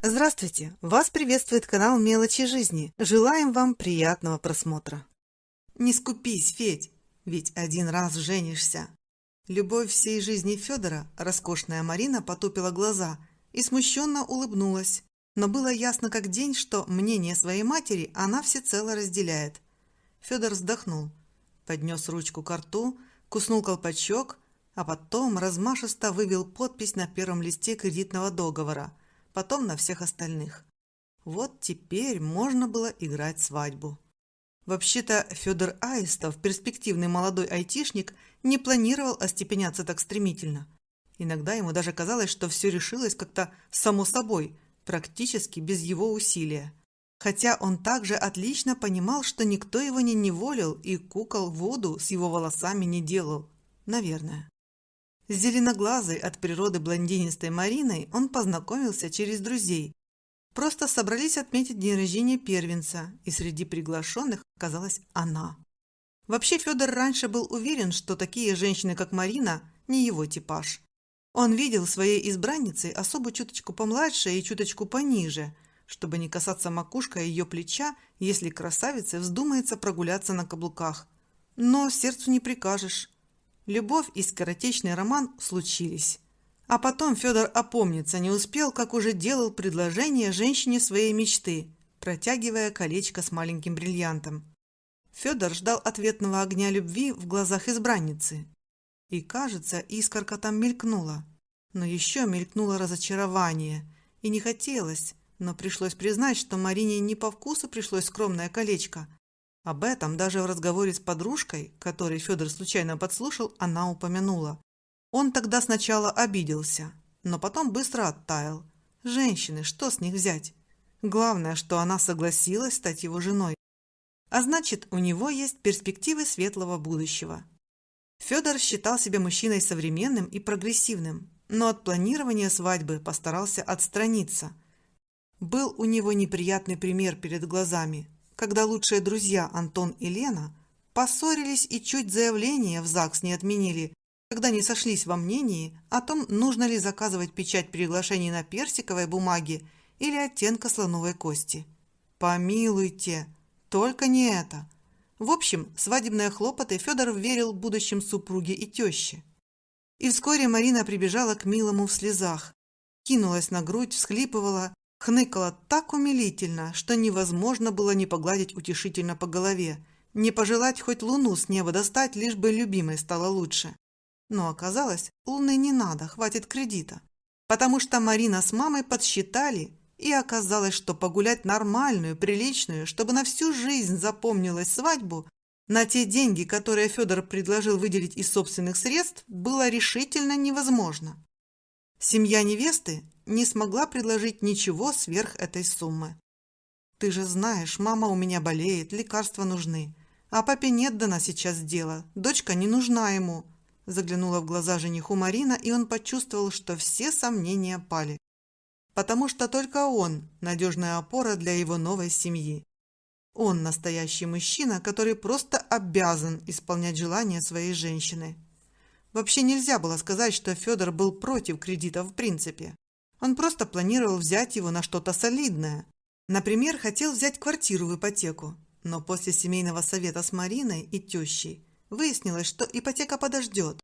Здравствуйте! Вас приветствует канал «Мелочи жизни». Желаем вам приятного просмотра. Не скупись, Федь, ведь один раз женишься. Любовь всей жизни Федора, роскошная Марина, потупила глаза и смущенно улыбнулась. Но было ясно как день, что мнение своей матери она всецело разделяет. Федор вздохнул, поднес ручку ко рту, куснул колпачок, а потом размашисто вывел подпись на первом листе кредитного договора, потом на всех остальных. Вот теперь можно было играть свадьбу. Вообще-то Федор Аистов, перспективный молодой айтишник, не планировал остепеняться так стремительно. Иногда ему даже казалось, что все решилось как-то само собой, практически без его усилия. Хотя он также отлично понимал, что никто его не неволил и кукол Вуду с его волосами не делал. Наверное. С зеленоглазой от природы блондинистой Мариной он познакомился через друзей. Просто собрались отметить день рождения первенца, и среди приглашенных оказалась она. Вообще Федор раньше был уверен, что такие женщины, как Марина, не его типаж. Он видел своей избранницей особо чуточку помладше и чуточку пониже, чтобы не касаться макушкой ее плеча, если красавице вздумается прогуляться на каблуках. Но сердцу не прикажешь. Любовь и скоротечный роман случились. А потом Федор опомниться не успел, как уже делал предложение женщине своей мечты, протягивая колечко с маленьким бриллиантом. Федор ждал ответного огня любви в глазах избранницы. И, кажется, искорка там мелькнула. Но еще мелькнуло разочарование. И не хотелось, но пришлось признать, что Марине не по вкусу пришлось скромное колечко. Об этом даже в разговоре с подружкой, который Федор случайно подслушал, она упомянула. Он тогда сначала обиделся, но потом быстро оттаял. Женщины, что с них взять? Главное, что она согласилась стать его женой. А значит, у него есть перспективы светлого будущего. Федор считал себя мужчиной современным и прогрессивным, но от планирования свадьбы постарался отстраниться. Был у него неприятный пример перед глазами, когда лучшие друзья Антон и Лена поссорились и чуть заявление в ЗАГС не отменили, когда не сошлись во мнении о том, нужно ли заказывать печать приглашений на персиковой бумаге или оттенка слоновой кости. Помилуйте, только не это. В общем, свадебные хлопоты Федор верил будущим супруге и теще. И вскоре Марина прибежала к милому в слезах, кинулась на грудь, всхлипывала, хныкала так умилительно, что невозможно было не погладить утешительно по голове, не пожелать хоть луну с неба достать, лишь бы любимой стало лучше. Но оказалось, луны не надо, хватит кредита. Потому что Марина с мамой подсчитали, и оказалось, что погулять нормальную, приличную, чтобы на всю жизнь запомнилась свадьбу, на те деньги, которые Федор предложил выделить из собственных средств, было решительно невозможно. Семья невесты не смогла предложить ничего сверх этой суммы. «Ты же знаешь, мама у меня болеет, лекарства нужны. А папе нет до нас сейчас дела, дочка не нужна ему». Заглянула в глаза жениху Марина, и он почувствовал, что все сомнения пали. Потому что только он – надежная опора для его новой семьи. Он – настоящий мужчина, который просто обязан исполнять желания своей женщины. Вообще нельзя было сказать, что Федор был против кредита в принципе. Он просто планировал взять его на что-то солидное. Например, хотел взять квартиру в ипотеку, но после семейного совета с Мариной и тещей выяснилось, что ипотека подождет.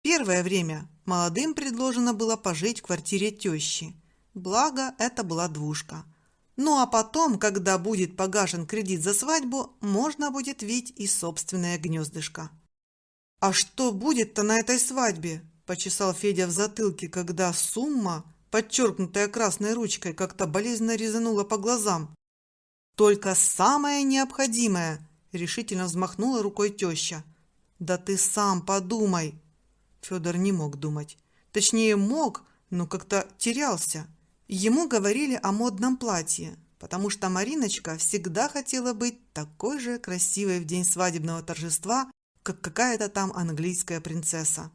Первое время молодым предложено было пожить в квартире тещи. Благо, это была двушка. Ну а потом, когда будет погашен кредит за свадьбу, можно будет вить и собственное гнездышко. «А что будет-то на этой свадьбе?» – почесал Федя в затылке, когда сумма, подчеркнутая красной ручкой, как-то болезненно резанула по глазам. «Только самое необходимое!» – решительно взмахнула рукой теща. «Да ты сам подумай!» Федор не мог думать. Точнее, мог, но как-то терялся. Ему говорили о модном платье, потому что Мариночка всегда хотела быть такой же красивой в день свадебного торжества, как какая-то там английская принцесса.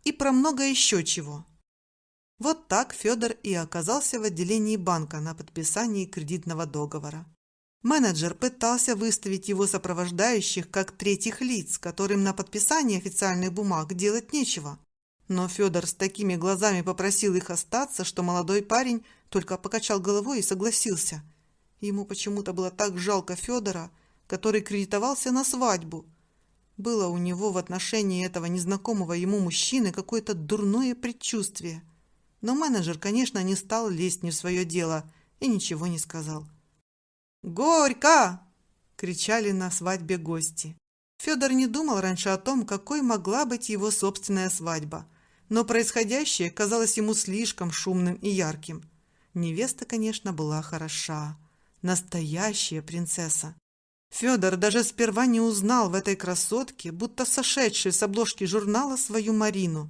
И про много еще чего. Вот так Федор и оказался в отделении банка на подписании кредитного договора. Менеджер пытался выставить его сопровождающих как третьих лиц, которым на подписании официальных бумаг делать нечего. Но Федор с такими глазами попросил их остаться, что молодой парень только покачал головой и согласился. Ему почему-то было так жалко Федора, который кредитовался на свадьбу. Было у него в отношении этого незнакомого ему мужчины какое-то дурное предчувствие. Но менеджер, конечно, не стал лезть не в свое дело и ничего не сказал. «Горько!» – кричали на свадьбе гости. Федор не думал раньше о том, какой могла быть его собственная свадьба, но происходящее казалось ему слишком шумным и ярким. Невеста, конечно, была хороша. Настоящая принцесса. Федор даже сперва не узнал в этой красотке, будто сошедшей с обложки журнала, свою Марину.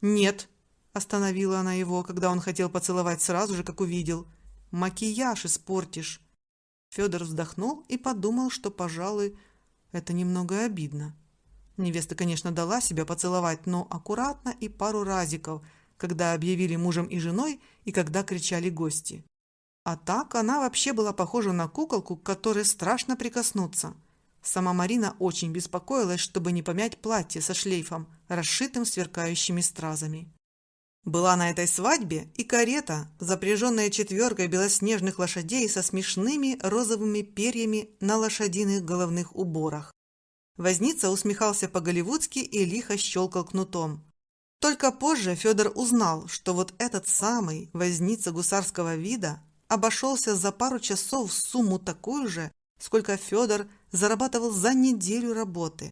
«Нет», – остановила она его, когда он хотел поцеловать сразу же, как увидел. «Макияж испортишь». Федор вздохнул и подумал, что, пожалуй, это немного обидно. Невеста, конечно, дала себя поцеловать, но аккуратно и пару разиков, когда объявили мужем и женой и когда кричали гости. А так она вообще была похожа на куколку, к которой страшно прикоснуться. Сама Марина очень беспокоилась, чтобы не помять платье со шлейфом, расшитым сверкающими стразами. Была на этой свадьбе и карета, запряженная 4 белоснежных лошадей со смешными розовыми перьями на лошадиных головных уборах. Возница усмехался по-голливудски и лихо щелкал кнутом. Только позже Федор узнал, что вот этот самый возница гусарского вида обошелся за пару часов в сумму такую же, сколько Федор зарабатывал за неделю работы.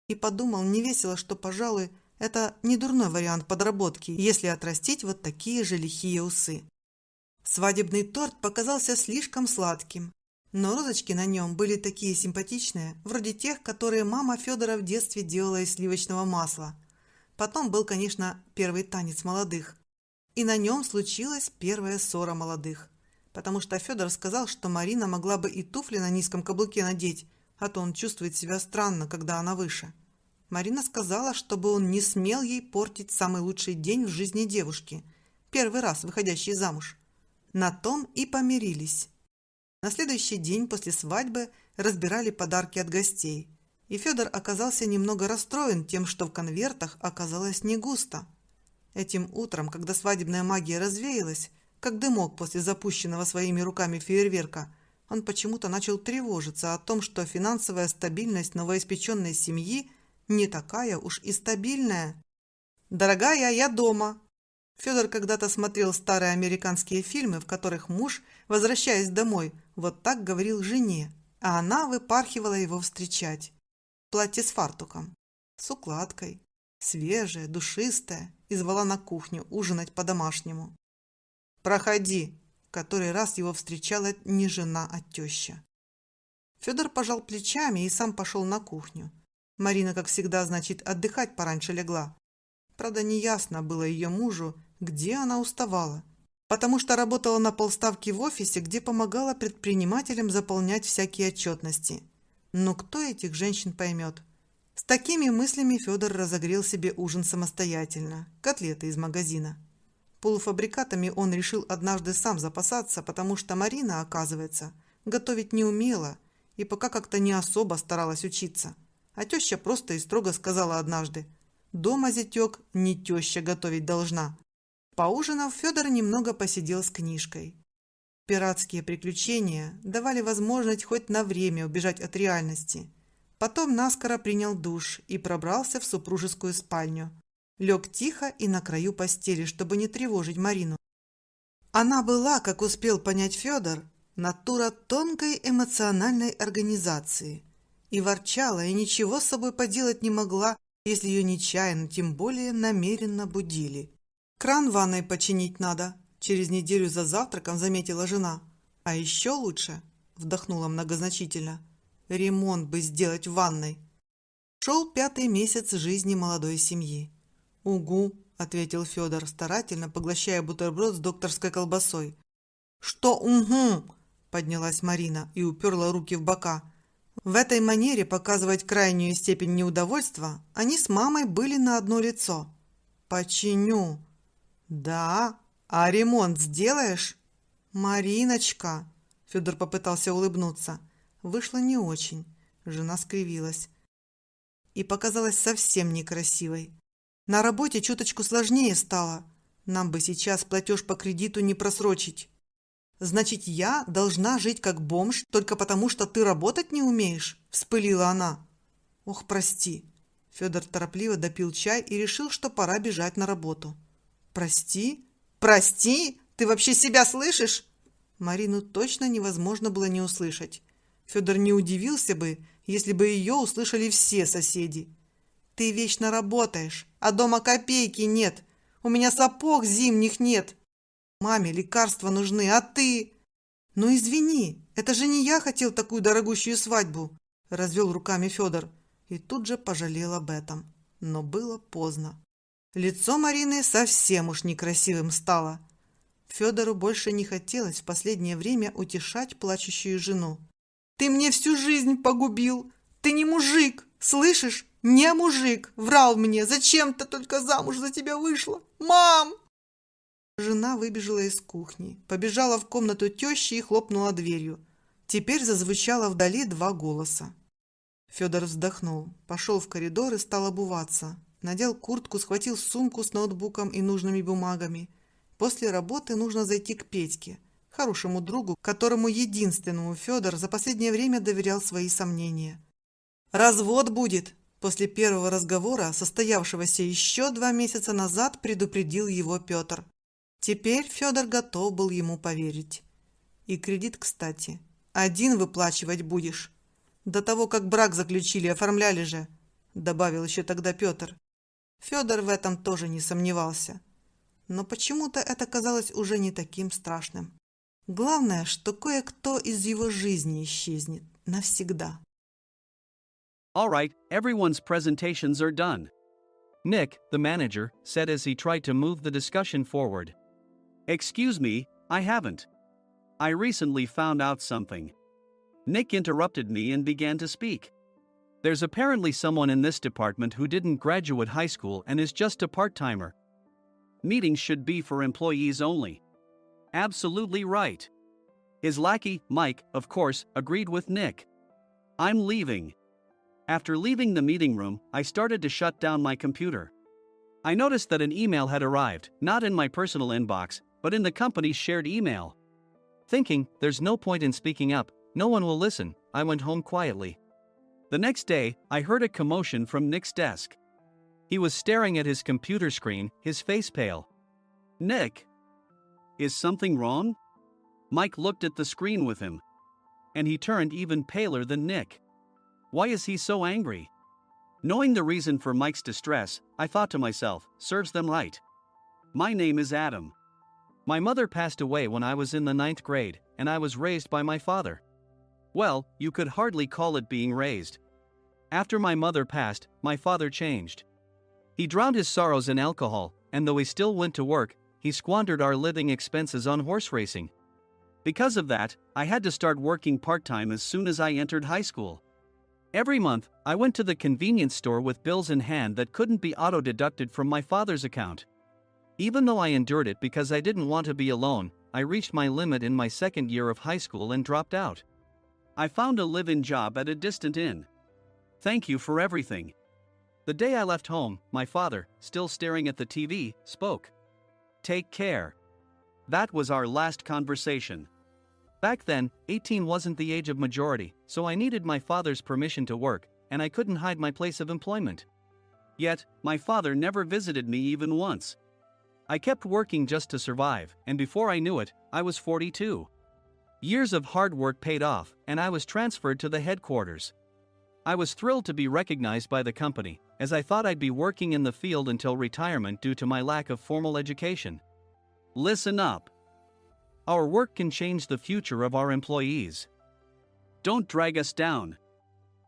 И подумал невесело, что, пожалуй, это не дурной вариант подработки, если отрастить вот такие же лихие усы. Свадебный торт показался слишком сладким, но розочки на нем были такие симпатичные, вроде тех, которые мама Федора в детстве делала из сливочного масла. Потом был, конечно, первый танец молодых. И на нем случилась первая ссора молодых. Потому что Федор сказал, что Марина могла бы и туфли на низком каблуке надеть, а то он чувствует себя странно, когда она выше. Марина сказала, чтобы он не смел ей портить самый лучший день в жизни девушки, первый раз выходящей замуж. На том и помирились. На следующий день после свадьбы разбирали подарки от гостей, и Федор оказался немного расстроен тем, что в конвертах оказалось не густо. Этим утром, когда свадебная магия развеялась, как дымок после запущенного своими руками фейерверка, он почему-то начал тревожиться о том, что финансовая стабильность новоиспеченной семьи не такая уж и стабильная. «Дорогая, я дома!» Федор когда-то смотрел старые американские фильмы, в которых муж, возвращаясь домой, вот так говорил жене, а она выпархивала его встречать. Платье с фартуком, с укладкой, свежее, душистое, и звала на кухню ужинать по-домашнему. «Проходи!» – который раз его встречала не жена, а теща. Федор пожал плечами и сам пошел на кухню. Марина, как всегда, значит, отдыхать пораньше легла. Правда, неясно было ее мужу, где она уставала, потому что работала на полставки в офисе, где помогала предпринимателям заполнять всякие отчетности. Но кто этих женщин поймет? С такими мыслями Федор разогрел себе ужин самостоятельно, котлеты из магазина. Полуфабрикатами он решил однажды сам запасаться, потому что Марина, оказывается, готовить не умела и пока как-то не особо старалась учиться. А теща просто и строго сказала однажды: «Дома, зятек, не теща готовить должна». Поужинав, Федор немного посидел с книжкой. Пиратские приключения давали возможность хоть на время убежать от реальности. Потом наскоро принял душ и пробрался в супружескую спальню. Лег тихо и на краю постели, чтобы не тревожить Марину. Она была, как успел понять Федор, натура тонкой эмоциональной организации. И ворчала, и ничего с собой поделать не могла, если ее нечаянно, тем более намеренно будили. «Кран в ванной починить надо», – через неделю за завтраком заметила жена. «А еще лучше», – вдохнула многозначительно, – «ремонт бы сделать в ванной». Шел 5-й месяц жизни молодой семьи. «Угу», – ответил Федор, старательно поглощая бутерброд с докторской колбасой. «Что угу?» – поднялась Марина и уперла руки в бока. В этой манере показывать крайнюю степень неудовольства они с мамой были на одно лицо. «Починю». «Да? А ремонт сделаешь?» «Мариночка!» – Федор попытался улыбнуться. Вышло не очень. Жена скривилась. И показалась совсем некрасивой. На работе чуточку сложнее стало. Нам бы сейчас платеж по кредиту не просрочить. Значит, я должна жить как бомж только потому, что ты работать не умеешь? Вспылила она. Ох, прости. Федор торопливо допил чай и решил, что пора бежать на работу. Прости? Прости? Ты вообще себя слышишь? Марину точно невозможно было не услышать. Федор не удивился бы, если бы ее услышали все соседи. Ты вечно работаешь, а дома копейки нет. У меня сапог зимних нет. Маме лекарства нужны, а ты? Ну извини, это же не я хотел такую дорогущую свадьбу, развел руками Федор и тут же пожалел об этом. Но было поздно. Лицо Марины совсем уж некрасивым стало. Федору больше не хотелось в последнее время утешать плачущую жену. Ты мне всю жизнь погубил. Ты не мужик, слышишь? Не мужик. Врал мне. Зачем-то только замуж за тебя вышла. Мам! Жена выбежала из кухни, побежала в комнату тещи и хлопнула дверью. Теперь зазвучало вдали два голоса. Федор вздохнул, пошел в коридор и стал обуваться. Надел куртку, схватил сумку с ноутбуком и нужными бумагами. После работы нужно зайти к Петьке, хорошему другу, которому единственному Федор за последнее время доверял свои сомнения. «Развод будет!» После первого разговора, состоявшегося еще 2 месяца назад, предупредил его Петр. Теперь Федор готов был ему поверить. И кредит, кстати, один выплачивать будешь. До того, как брак заключили, оформляли же, добавил еще тогда Петр. Федор в этом тоже не сомневался. Но почему-то это казалось уже не таким страшным. Главное, что кое-кто из его жизни исчезнет навсегда. All right, everyone's presentations are done. Nick, the manager, said as he tried to move the discussion forward. Excuse me, I haven't. I recently found out something. Nick interrupted me and began to speak. There's apparently someone in this department who didn't graduate high school and is just a part-timer. Meetings should be for employees only. Absolutely right. His lackey, Mike, of course, agreed with Nick. I'm leaving. After leaving the meeting room, I started to shut down my computer. I noticed that an email had arrived, not in my personal inbox, but in the company's shared email. Thinking, there's no point in speaking up, no one will listen, I went home quietly. The next day, I heard a commotion from Nick's desk. He was staring at his computer screen, his face pale. Nick? Is something wrong? Mike looked at the screen with him. And he turned even paler than Nick. Why is he so angry? Knowing the reason for Mike's distress, I thought to myself, serves them right. My name is Adam. My mother passed away when I was in the 9th grade, and I was raised by my father. Well, you could hardly call it being raised. After my mother passed, my father changed. He drowned his sorrows in alcohol, and though he still went to work, he squandered our living expenses on horse racing. Because of that, I had to start working part-time as soon as I entered high school. Every month, I went to the convenience store with bills in hand that couldn't be auto-deducted from my father's account. Even though I endured it because I didn't want to be alone, I reached my limit in my 2nd year of high school and dropped out. I found a live-in job at a distant inn. Thank you for everything. The day I left home, my father, still staring at the TV, spoke. Take care. That was our last conversation. Back then, 18 wasn't the age of majority, so I needed my father's permission to work, and I couldn't hide my place of employment. Yet, my father never visited me even once. I kept working just to survive, and before I knew it, I was 42. Years of hard work paid off, and I was transferred to the headquarters. I was thrilled to be recognized by the company, as I thought I'd be working in the field until retirement due to my lack of formal education. Listen up. Our work can change the future of our employees. Don't drag us down.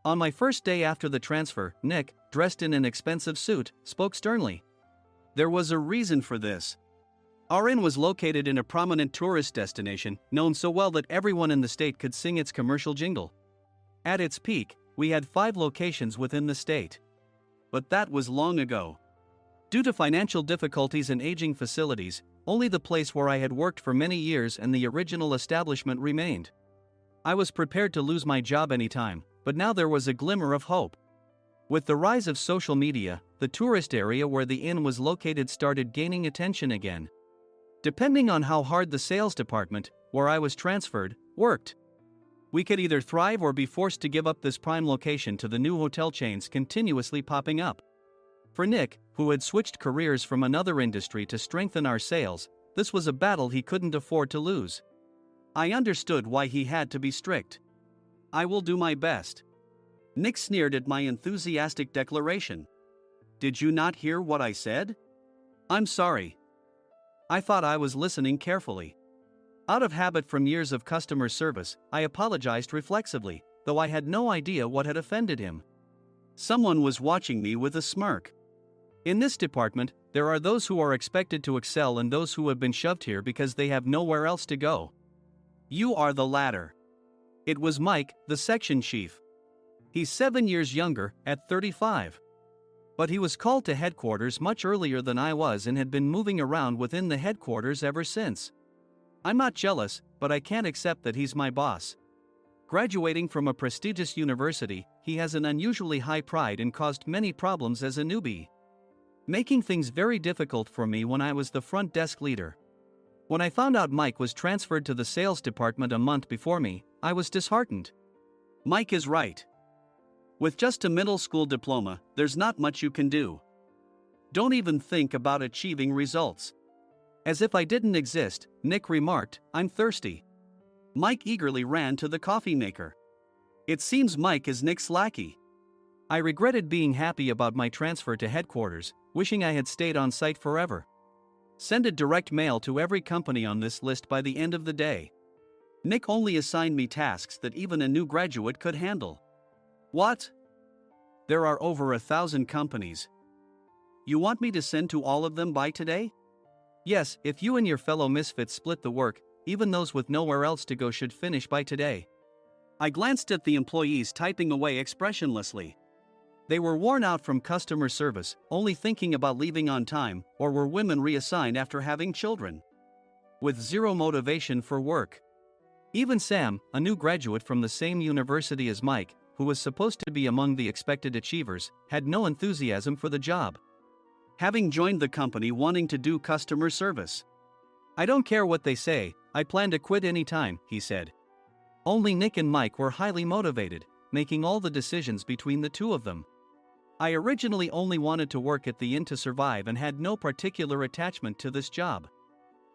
On my first day after the transfer, Nick, dressed in an expensive suit, spoke sternly. There was a reason for this. Our inn was located in a prominent tourist destination, known so well that everyone in the state could sing its commercial jingle. At its peak, we had 5 locations within the state. But that was long ago. Due to financial difficulties and aging facilities, only the place where I had worked for many years and the original establishment remained. I was prepared to lose my job anytime, but now there was a glimmer of hope. With the rise of social media, the tourist area where the inn was located started gaining attention again. Depending on how hard the sales department, where I was transferred, worked, we could either thrive or be forced to give up this prime location to the new hotel chains continuously popping up. For Nick, who had switched careers from another industry to strengthen our sales, this was a battle he couldn't afford to lose. I understood why he had to be strict. "I will do my best." Nick sneered at my enthusiastic declaration. "Did you not hear what I said?" "I'm sorry. I thought I was listening carefully." Out of habit from years of customer service, I apologized reflexively, though I had no idea what had offended him. Someone was watching me with a smirk. In this department, there are those who are expected to excel and those who have been shoved here because they have nowhere else to go. You are the latter. It was Mike, the section chief. He's 7 years younger, at 35. But he was called to headquarters much earlier than I was and had been moving around within the headquarters ever since. I'm not jealous, but I can't accept that he's my boss. Graduating from a prestigious university, he has an unusually high pride and caused many problems as a newbie, making things very difficult for me when I was the front desk leader. When I found out Mike was transferred to the sales department a month before me, I was disheartened. Mike is right. With just a middle school diploma, there's not much you can do. Don't even think about achieving results. As if I didn't exist, Nick remarked, "I'm thirsty." Mike eagerly ran to the coffee maker. It seems Mike is Nick's lackey. I regretted being happy about my transfer to headquarters, wishing I had stayed on site forever. Send a direct mail to every company on this list by the end of the day. Nick only assigned me tasks that even a new graduate could handle. What? There are over 1,000 companies. You want me to send to all of them by today? Yes, if you and your fellow misfits split the work, even those with nowhere else to go should finish by today. I glanced at the employees typing away expressionlessly. They were worn out from customer service, only thinking about leaving on time, or were women reassigned after having children, with zero motivation for work. Even Sam, a new graduate from the same university as Mike, who was supposed to be among the expected achievers, had no enthusiasm for the job, having joined the company wanting to do customer service. "I don't care what they say, I plan to quit any time," he said. Only Nick and Mike were highly motivated, making all the decisions between the two of them. I originally only wanted to work at the inn to survive and had no particular attachment to this job.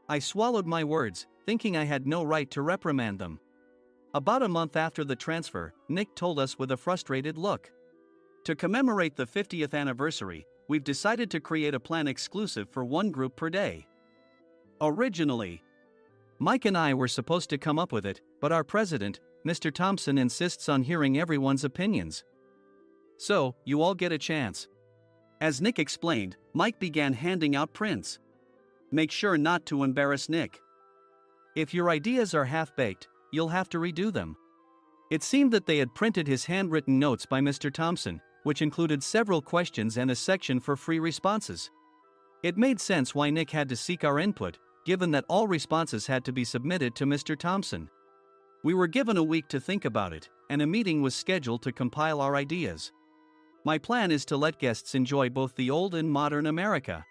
I swallowed my words, thinking I had no right to reprimand them. About a month after the transfer, Nick told us with a frustrated look, "To commemorate the 50th anniversary, we've decided to create a plan exclusive for one group per day." Originally, Mike and I were supposed to come up with it, but our president, Mr. Thompson, insists on hearing everyone's opinions. "So, you all get a chance." As Nick explained, Mike began handing out prints. "Make sure not to embarrass Nick. If your ideas are half-baked, you'll have to redo them." It seemed that they had printed his handwritten notes by Mr. Thompson, which included several questions and a section for free responses. It made sense why Nick had to seek our input, given that all responses had to be submitted to Mr. Thompson. We were given a week to think about it, and a meeting was scheduled to compile our ideas. My plan is to let guests enjoy both the old and modern America.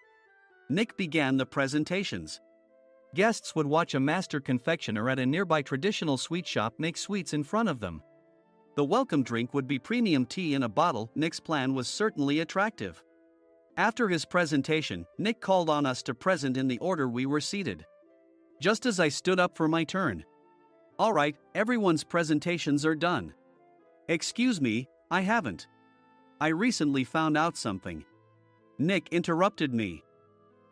Nick began the presentations. Guests would watch a master confectioner at a nearby traditional sweet shop make sweets in front of them. The welcome drink would be premium tea in a bottle. Nick's plan was certainly attractive. After his presentation, Nick called on us to present in the order we were seated. Just as I stood up for my turn. "All right, everyone's presentations are done." "Excuse me, I haven't. I recently found out something." Nick interrupted me.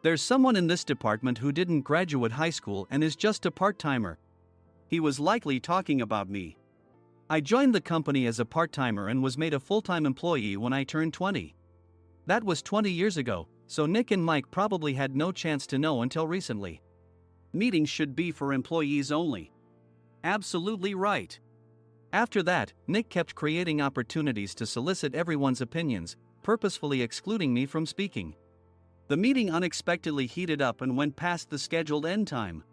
"There's someone in this department who didn't graduate high school and is just a part-timer." He was likely talking about me. I joined the company as a part-timer and was made a full-time employee when I turned 20. That was 20 years ago, so Nick and Mike probably had no chance to know until recently. Meetings should be for employees only. Absolutely right. After that, Nick kept creating opportunities to solicit everyone's opinions, purposefully excluding me from speaking. The meeting unexpectedly heated up and went past the scheduled end time.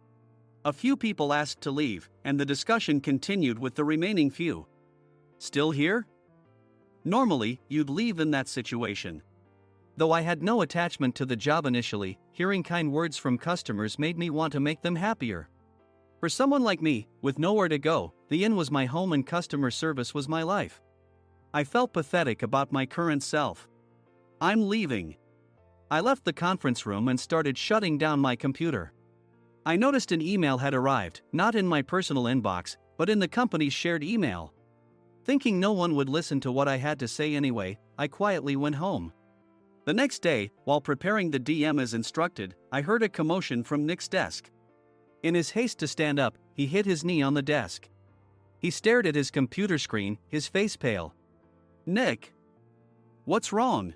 A few people asked to leave, and the discussion continued with the remaining few. "Still here?" Normally, you'd leave in that situation. Though I had no attachment to the job initially, hearing kind words from customers made me want to make them happier. For someone like me, with nowhere to go, the inn was my home and customer service was my life. I felt pathetic about my current self. I'm leaving. I left the conference room and started shutting down my computer. I noticed an email had arrived, not in my personal inbox, but in the company's shared email. Thinking no one would listen to what I had to say anyway, I quietly went home. The next day, while preparing the DM as instructed, I heard a commotion from Nick's desk. In his haste to stand up, he hit his knee on the desk. He stared at his computer screen, his face pale. "Nick! What's wrong?"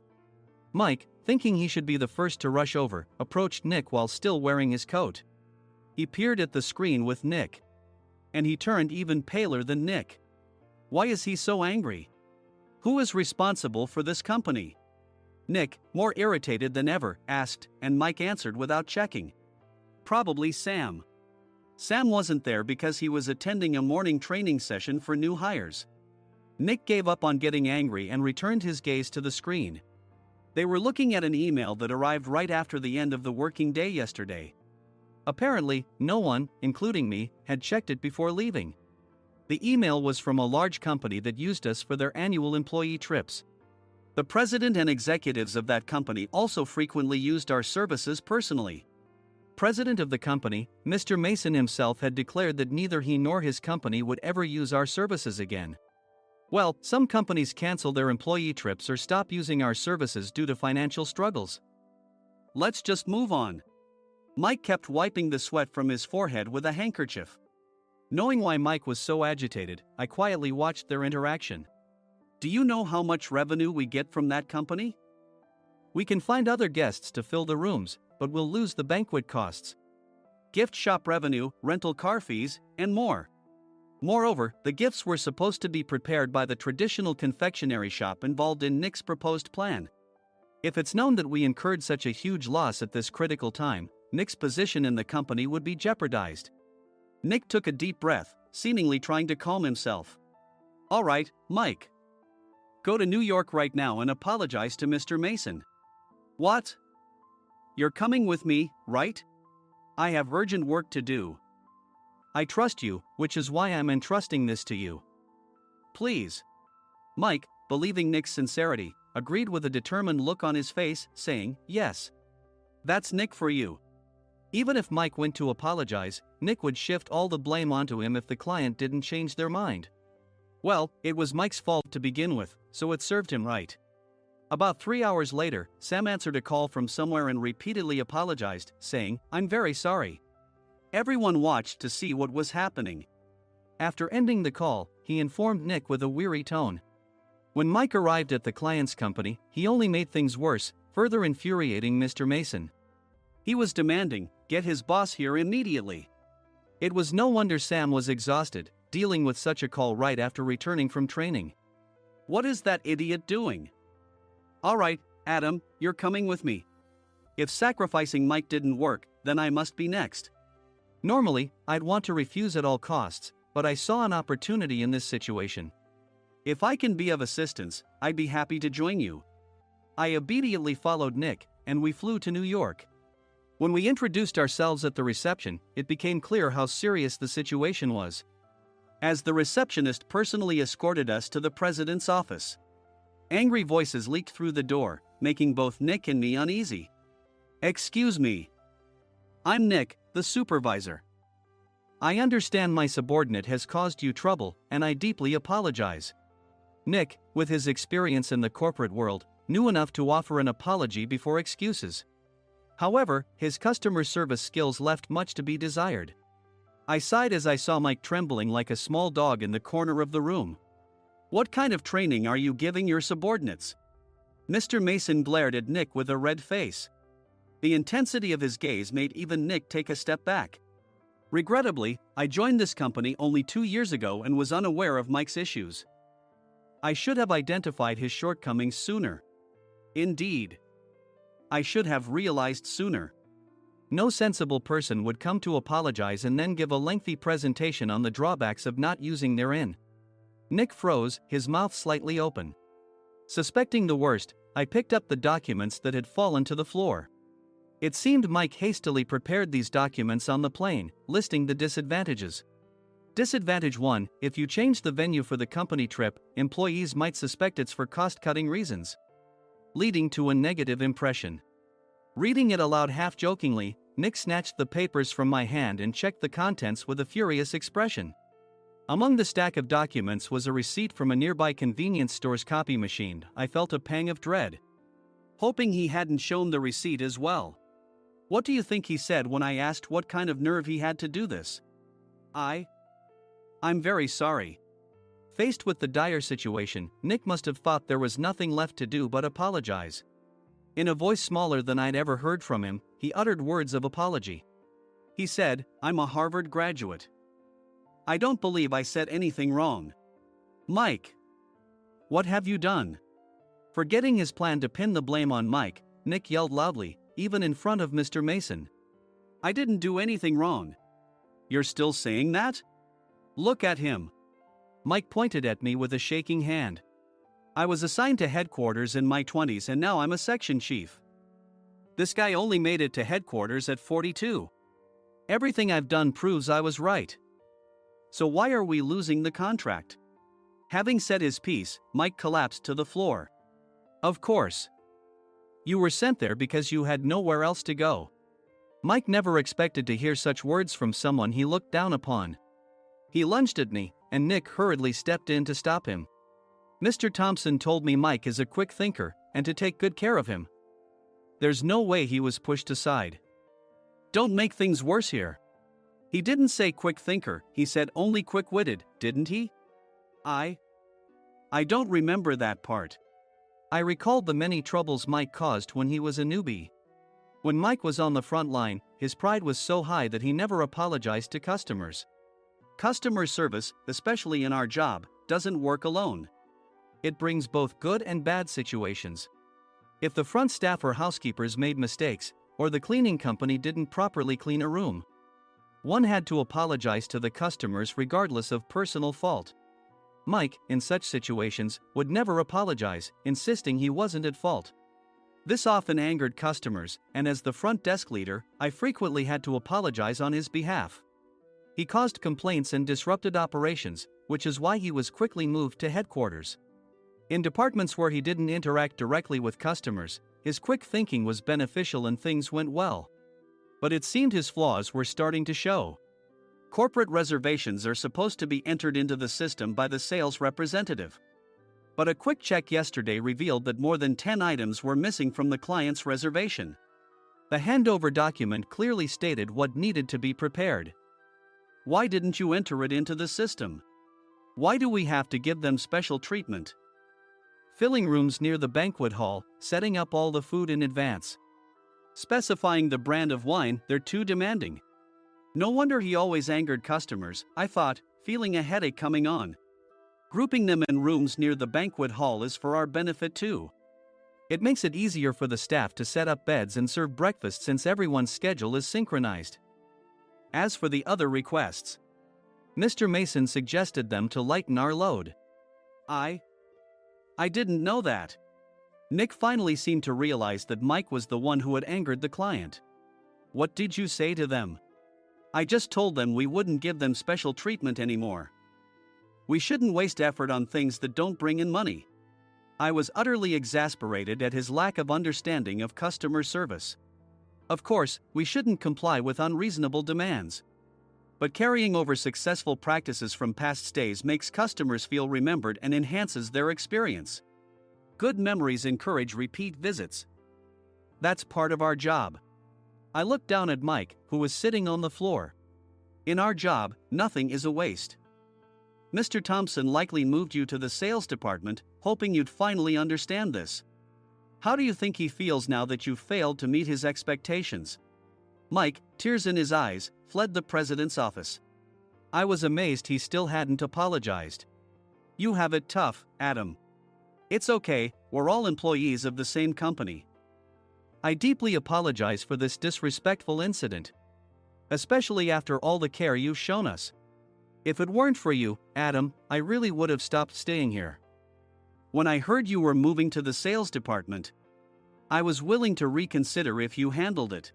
Mike, thinking he should be the first to rush over, approached Nick while still wearing his coat. He peered at the screen with Nick. And he turned even paler than Nick. Why is he so angry? Who is responsible for this company? Nick, more irritated than ever, asked, and Mike answered without checking. Probably Sam. Sam wasn't there because he was attending a morning training session for new hires. Nick gave up on getting angry and returned his gaze to the screen. They were looking at an email that arrived right after the end of the working day yesterday. Apparently, no one, including me, had checked it before leaving. The email was from a large company that used us for their annual employee trips. The president and executives of that company also frequently used our services personally. President of the company, Mr. Mason himself, had declared that neither he nor his company would ever use our services again. Well, some companies cancel their employee trips or stop using our services due to financial struggles. Let's just move on. Mike kept wiping the sweat from his forehead with a handkerchief. Knowing why Mike was so agitated, I quietly watched their interaction. Do you know how much revenue we get from that company? We can find other guests to fill the rooms, but we'll lose the banquet costs, gift shop revenue, rental car fees, and more. Moreover, the gifts were supposed to be prepared by the traditional confectionery shop involved in Nick's proposed plan. If it's known that we incurred such a huge loss at this critical time, Nick's position in the company would be jeopardized. Nick took a deep breath, seemingly trying to calm himself. All right, Mike. Go to New York right now and apologize to Mr. Mason. What? You're coming with me, right? I have urgent work to do. I trust you, which is why I'm entrusting this to you. Please. Mike, believing Nick's sincerity, agreed with a determined look on his face, saying, yes. That's Nick for you. Even if Mike went to apologize, Nick would shift all the blame onto him if the client didn't change their mind. Well, it was Mike's fault to begin with, so it served him right. About 3 hours later, Sam answered a call from somewhere and repeatedly apologized, saying, I'm very sorry. Everyone watched to see what was happening. After ending the call, he informed Nick with a weary tone. When Mike arrived at the client's company, he only made things worse, further infuriating Mr. Mason. He was demanding, get his boss here immediately. It was no wonder Sam was exhausted, dealing with such a call right after returning from training. What is that idiot doing? All right, Adam, you're coming with me. If sacrificing Mike didn't work, then I must be next. Normally, I'd want to refuse at all costs, but I saw an opportunity in this situation. If I can be of assistance, I'd be happy to join you. I obediently followed Nick, and we flew to New York. When we introduced ourselves at the reception, it became clear how serious the situation was, as the receptionist personally escorted us to the president's office. Angry voices leaked through the door, making both Nick and me uneasy. Excuse me. I'm Nick, the supervisor. I understand my subordinate has caused you trouble, and I deeply apologize. Nick, with his experience in the corporate world, knew enough to offer an apology before excuses. However, his customer service skills left much to be desired. I sighed as I saw Mike trembling like a small dog in the corner of the room. What kind of training are you giving your subordinates? Mr. Mason glared at Nick with a red face. The intensity of his gaze made even Nick take a step back. Regrettably, I joined this company only 2 years ago and was unaware of Mike's issues. I should have identified his shortcomings sooner. Indeed. I should have realized sooner. No sensible person would come to apologize and then give a lengthy presentation on the drawbacks of not using their inn. Nick froze, his mouth slightly open. Suspecting the worst, I picked up the documents that had fallen to the floor. It seemed Mike hastily prepared these documents on the plane, listing the disadvantages. Disadvantage 1: if you change the venue for the company trip, employees might suspect it's for cost-cutting reasons, leading to a negative impression. Reading it aloud half-jokingly, Nick snatched the papers from my hand and checked the contents with a furious expression. Among the stack of documents was a receipt from a nearby convenience store's copy machine. I felt a pang of dread, hoping he hadn't shown the receipt as well. What do you think he said when I asked what kind of nerve he had to do this? I'm very sorry. Faced with the dire situation, Nick must have thought there was nothing left to do but apologize. In a voice smaller than I'd ever heard from him, he uttered words of apology. He said, "I'm a Harvard graduate. I don't believe I said anything wrong." Mike, what have you done? Forgetting his plan to pin the blame on Mike, Nick yelled loudly, even in front of Mr. Mason. "I didn't do anything wrong." "You're still saying that? Look at him." Mike pointed at me with a shaking hand. "I was assigned to headquarters in my 20s and now I'm a section chief. This guy only made it to headquarters at 42. Everything I've done proves I was right. So why are we losing the contract?" Having said his piece, Mike collapsed to the floor. "Of course. You were sent there because you had nowhere else to go." Mike never expected to hear such words from someone he looked down upon. He lunged at me, and Nick hurriedly stepped in to stop him. "Mr. Thompson told me Mike is a quick thinker, and to take good care of him." There's no way he was pushed aside. "Don't make things worse here. He didn't say quick thinker, he said only quick-witted, didn't he?" I don't remember that part. I recalled the many troubles Mike caused when he was a newbie. When Mike was on the front line, his pride was so high that he never apologized to customers. Customer service, especially in our job, doesn't work alone. It brings both good and bad situations. If the front staff or housekeepers made mistakes, or the cleaning company didn't properly clean a room, one had to apologize to the customers regardless of personal fault. Mike, in such situations, would never apologize, insisting he wasn't at fault. This often angered customers, and as the front desk leader, I frequently had to apologize on his behalf. He caused complaints and disrupted operations, which is why he was quickly moved to headquarters. In departments where he didn't interact directly with customers, his quick thinking was beneficial and things went well. But it seemed his flaws were starting to show. Corporate reservations are supposed to be entered into the system by the sales representative. But a quick check yesterday revealed that more than 10 items were missing from the client's reservation. The handover document clearly stated what needed to be prepared. Why didn't you enter it into the system? Why do we have to give them special treatment? Filling rooms near the banquet hall, setting up all the food in advance. Specifying the brand of wine, they're too demanding. No wonder he always angered customers, I thought, feeling a headache coming on. Grouping them in rooms near the banquet hall is for our benefit too. It makes it easier for the staff to set up beds and serve breakfast since everyone's schedule is synchronized. As for the other requests, Mr. Mason suggested them to lighten our load. I didn't know that. Nick finally seemed to realize that Mike was the one who had angered the client. What did you say to them? I just told them we wouldn't give them special treatment anymore. We shouldn't waste effort on things that don't bring in money. I was utterly exasperated at his lack of understanding of customer service. Of course, we shouldn't comply with unreasonable demands. But carrying over successful practices from past stays makes customers feel remembered and enhances their experience. Good memories encourage repeat visits. That's part of our job. I looked down at Mike, who was sitting on the floor. In our job, nothing is a waste. Mr. Thompson likely moved you to the sales department, hoping you'd finally understand this. How do you think he feels now that you've failed to meet his expectations? Mike, tears in his eyes, fled the president's office. I was amazed he still hadn't apologized. You have it tough, Adam. It's okay, we're all employees of the same company. I deeply apologize for this disrespectful incident. Especially after all the care you've shown us. If it weren't for you, Adam, I really would have stopped staying here. When I heard you were moving to the sales department, I was willing to reconsider if you handled it.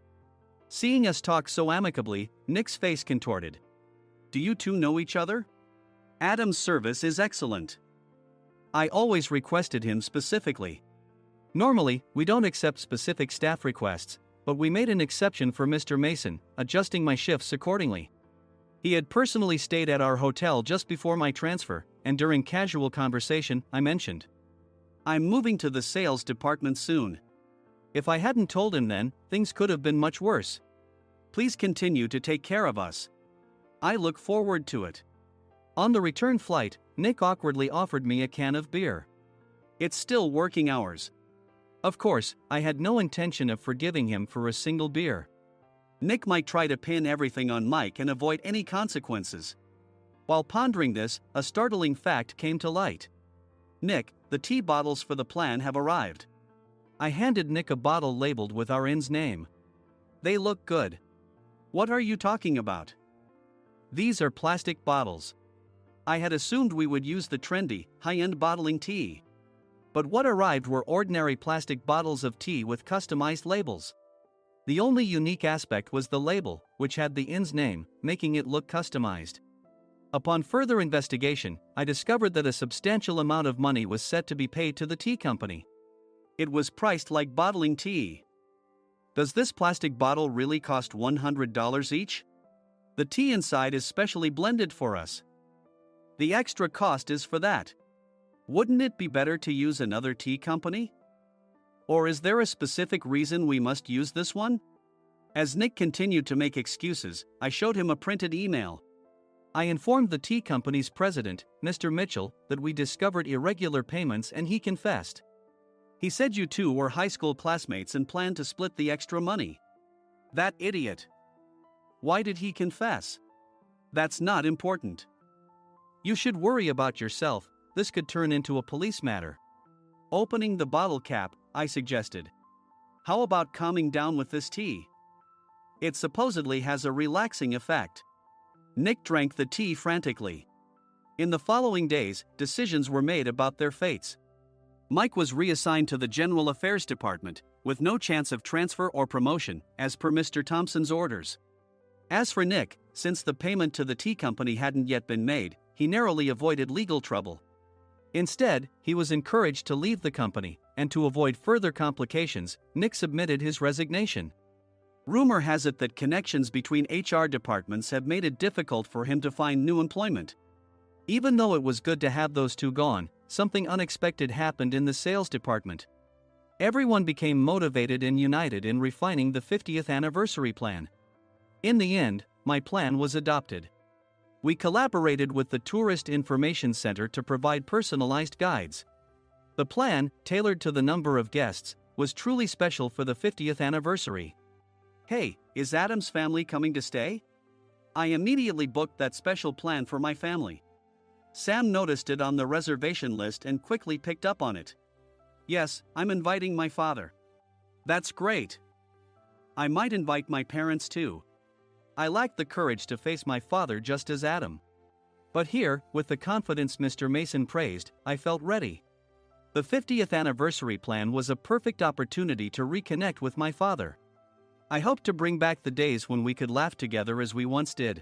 Seeing us talk so amicably, Nick's face contorted. Do you two know each other? Adam's service is excellent. I always requested him specifically. Normally, we don't accept specific staff requests, but we made an exception for Mr. Mason, adjusting my shifts accordingly. He had personally stayed at our hotel just before my transfer, and during casual conversation, I mentioned, I'm moving to the sales department soon. If I hadn't told him then, things could have been much worse. Please continue to take care of us. I look forward to it. On the return flight, Nick awkwardly offered me a can of beer. It's still working hours. Of course, I had no intention of forgiving him for a single beer. Nick might try to pin everything on Mike and avoid any consequences. While pondering this, a startling fact came to light. Nick, the tea bottles for the plan have arrived. I handed Nick a bottle labeled with our inn's name. They look good. What are you talking about? These are plastic bottles. I had assumed we would use the trendy, high-end bottling tea. But what arrived were ordinary plastic bottles of tea with customized labels. The only unique aspect was the label, which had the inn's name, making it look customized. Upon further investigation, I discovered that a substantial amount of money was set to be paid to the tea company. It was priced like bottling tea. Does this plastic bottle really cost $100 each? The tea inside is specially blended for us. The extra cost is for that. Wouldn't it be better to use another tea company? Or is there a specific reason we must use this one? As Nick continued to make excuses, I showed him a printed email. I informed the tea company's president, Mr. Mitchell, that we discovered irregular payments and he confessed. He said you two were high school classmates and planned to split the extra money. That idiot. Why did he confess? That's not important. You should worry about yourself, this could turn into a police matter. Opening the bottle cap, I suggested. How about calming down with this tea? It supposedly has a relaxing effect. Nick drank the tea frantically. In the following days, decisions were made about their fates. Mike was reassigned to the General Affairs Department, with no chance of transfer or promotion, as per Mr. Thompson's orders. As for Nick, since the payment to the tea company hadn't yet been made, he narrowly avoided legal trouble. Instead, he was encouraged to leave the company, and to avoid further complications, Nick submitted his resignation. Rumor has it that connections between HR departments have made it difficult for him to find new employment. Even though it was good to have those two gone, something unexpected happened in the sales department. Everyone became motivated and united in refining the 50th anniversary plan. In the end, my plan was adopted. We collaborated with the Tourist Information Center to provide personalized guides. The plan, tailored to the number of guests, was truly special for the 50th anniversary. Hey, is Adam's family coming to stay? I immediately booked that special plan for my family. Sam noticed it on the reservation list and quickly picked up on it. Yes, I'm inviting my father. That's great. I might invite my parents too. I lacked the courage to face my father just as Adam. But here, with the confidence Mr. Mason praised, I felt ready. The 50th anniversary plan was a perfect opportunity to reconnect with my father. I hoped to bring back the days when we could laugh together as we once did.